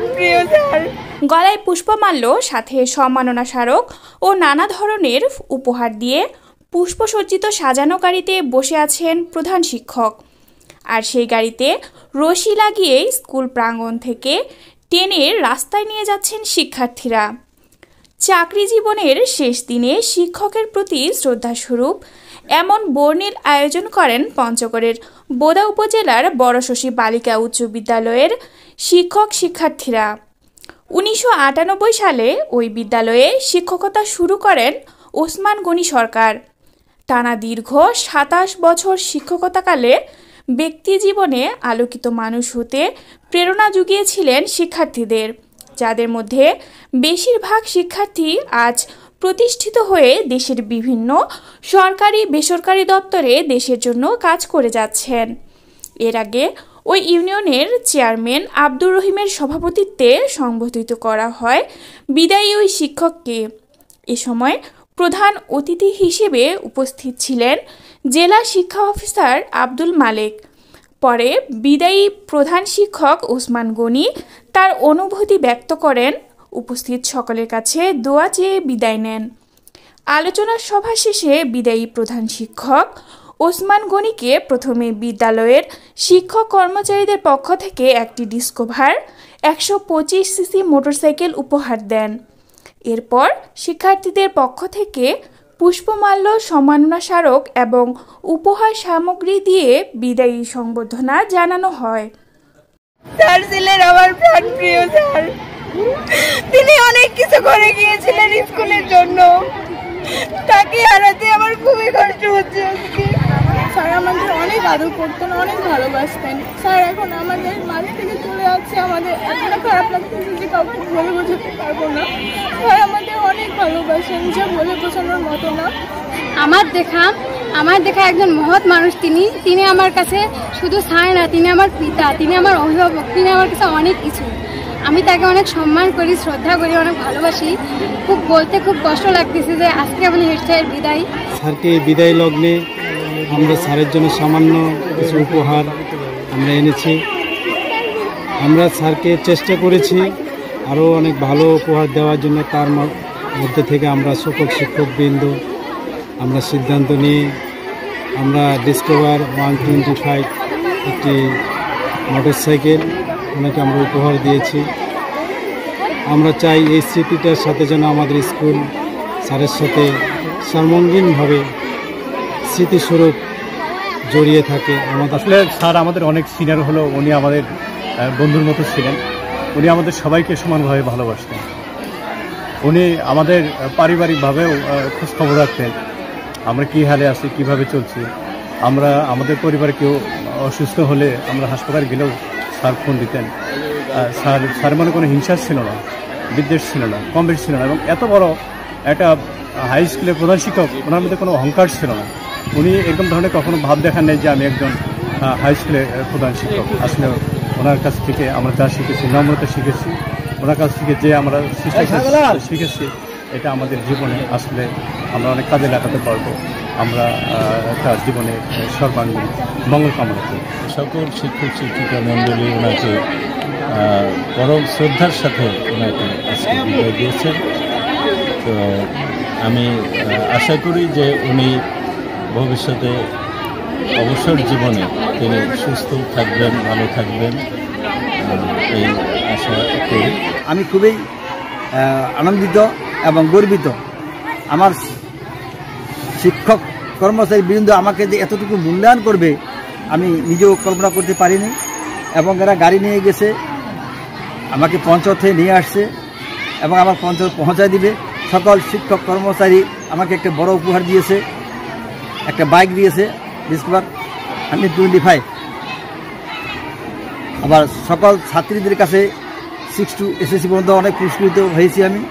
প্রাণপ্রিয় স্যার। গলায় পুষ্পমাল্য, সাথে সম্মাননা স্মারক ও নানা ধরনের উপহার দিয়ে পুষ্পসজ্জিত সাজানো গাড়িতে বসে আছেন প্রধান শিক্ষক। আর সেই গাড়িতে রশি লাগিয়ে স্কুল প্রাঙ্গণ থেকে টেনে রাস্তায় নিয়ে যাচ্ছেন শিক্ষার্থীরা। চাকরি জীবনের শেষ দিনে শিক্ষকের প্রতি শ্রদ্ধাস্বরূপ এমন বর্ণিল আয়োজন করেন পঞ্চগড়ের বোদা উপজেলার বড়শশী বালিকা উচ্চ বিদ্যালয়ের শিক্ষক শিক্ষার্থীরা। 1998 সালে ওই বিদ্যালয়ে শিক্ষকতা শুরু করেন ওসমান গনি সরকার। টানা দীর্ঘ 27 বছর শিক্ষকতাকালে ব্যক্তি জীবনে আলোকিত মানুষ হতে প্রেরণা জুগিয়েছিলেন শিক্ষার্থীদের, যাদের মধ্যে বেশিরভাগ শিক্ষার্থী আজ প্রতিষ্ঠিত হয়ে দেশের বিভিন্ন সরকারি বেসরকারি দপ্তরে দেশের জন্য কাজ করে যাচ্ছেন। এর আগে ওই ইউনিয়নের চেয়ারম্যান আব্দুর রহিমের সভাপতিত্বে সংবর্ধিত করা হয় বিদায়ী ওই শিক্ষককে। এ সময় প্রধান অতিথি হিসেবে উপস্থিত ছিলেন জেলা শিক্ষা অফিসার আব্দুল মালেক। পরে বিদায়ী প্রধান শিক্ষক ওসমান গনি তার অনুভূতি ব্যক্ত করেন, উপস্থিত সকলের কাছে দোয়া চেয়ে বিদায় নেন। আলোচনা সভা শেষে বিদায়ী প্রধান শিক্ষক ওসমান গনিকে প্রথমে বিদ্যালয়ের শিক্ষক কর্মচারীদের পক্ষ থেকে একটি ডিসকভার 125 সিসি মোটরসাইকেল উপহার দেন। এরপর শিক্ষার্থীদের পক্ষ থেকে পুষ্পমাল্য, সম্মাননা স্মারক এবং উপহার সামগ্রী দিয়ে বিদায়ী সংবর্ধনা জানানো হয়। স্যার ছিলেন আমার প্রাণপ্রিয় স্যার। তিনি অনেক কিছু করে গিয়েছিলেন স্কুলের জন্য। তাকে হারাতে আমার খুবই কষ্ট হচ্ছে আজকে। স্যার আমাদের অনেক আদর করতেন, অনেক ভালোবাসতেন। স্যার এখন আমাদের মাঝ থেকে চলে যাচ্ছে, আমাদের এতটা খারাপ লাগতেছে যে কাউকে বলে বোঝাতে পারবো না। স্যার আমাদের অনেক ভালোবাসেন, যা বলে বোঝানোর মতো না। আমার দেখা একজন মহৎ মানুষ। তিনি আমার কাছে শুধু স্যার না, তিনি আমার পিতা, তিনি আমার অভিভাবক, তিনি আমার কাছে অনেক কিছু। আমি তাকে অনেক সম্মান করি, শ্রদ্ধা করি, অনেক ভালোবাসি। বলতে খুব কষ্ট লাগতেছে যে আজকে আমাদের হেড স্যারের বিদায়। স্যারকে বিদায় লগ্নে আমরা স্যারের জন্য সামান্য কিছু উপহার আমরা এনেছি। আমরা স্যারকে চেষ্টা করেছি আরও অনেক ভালো উপহার দেওয়ার জন্য। তার মধ্যে থেকে আমরা সকল শিক্ষকবৃন্দ আমরা সিদ্ধান্ত নিয়ে আমরা ডিসকভার 125 একটি মোটরসাইকেল ওনাকে আমরা উপহার দিয়েছি। আমরা চাই এই স্মৃতিটার সাথে যেন আমাদের স্কুল স্যারের সাথে সার্বঙ্গীনভাবে স্মৃতিস্বরূপ জড়িয়ে থাকে। আসলে স্যার আমাদের অনেক সিনিয়র হলো, উনি আমাদের বন্ধুর মতো ছিলেন। উনি আমাদের সবাইকে সমানভাবে ভালোবাসতেন। উনি আমাদের পারিবারিকভাবেও খোঁজখবর রাখতেন, আমরা কী হালে আছি, কীভাবে চলছি। আমাদের পরিবারে কেউ অসুস্থ হলে আমরা হাসপাতাল গেলেও স্যার ফোন দিতেন। স্যার মনে কোনো হিংসা ছিল না, বিদ্বেষ ছিল না, কম বেশি ছিল না। এবং এত বড় একটা হাই স্কুলের প্রধান শিক্ষক, ওনার মধ্যে কোনো অহংকার ছিল না। উনি এরকম ধরনের কখনো ভাব দেখান নেই যে আমি একজন হাই স্কুলের প্রধান শিক্ষক। আসলে ওনার কাছ থেকে আমরা যা শিখেছি, নম্রতা শিখেছি, ওনার কাছ থেকে যে আমরা শিখেছি, এটা আমাদের জীবনে আসলে আমরা অনেক কাজে লাগাতে পারবো। আমরা তার জীবনে সর্বাঙ্গীন মঙ্গল কামনা করি। সকল শিক্ষক শিক্ষিকা মণ্ডলী ওনাকে পরম শ্রদ্ধার সাথে ওনাকে আজকে বিদায় দিয়েছেন। তো আমি আশা করি যে উনি ভবিষ্যতে অবসর জীবনে তিনি সুস্থ থাকবেন, ভালো থাকবেন, এই আশা করি। আমি খুবই আনন্দিত এবং গর্বিত। আমার শিক্ষক কর্মচারী বৃন্দ আমাকে যে এতটুকু মূল্যায়ন করবে আমি নিজেও কল্পনা করতে পারিনি। এবং এরা গাড়ি নিয়ে গেছে, আমাকে পঞ্চায়েতে নিয়ে আসছে এবং আমার পঞ্চায়েত পৌঁছায় দিবে। সকল শিক্ষক কর্মচারী আমাকে একটা বড় উপহার দিয়েছে, একটা বাইক দিয়েছে ডিসকভার 125। আবার সকল ছাত্রীদের কাছে 6 to SSC পর্যন্ত অনেক পুরস্কৃত হয়েছি আমি।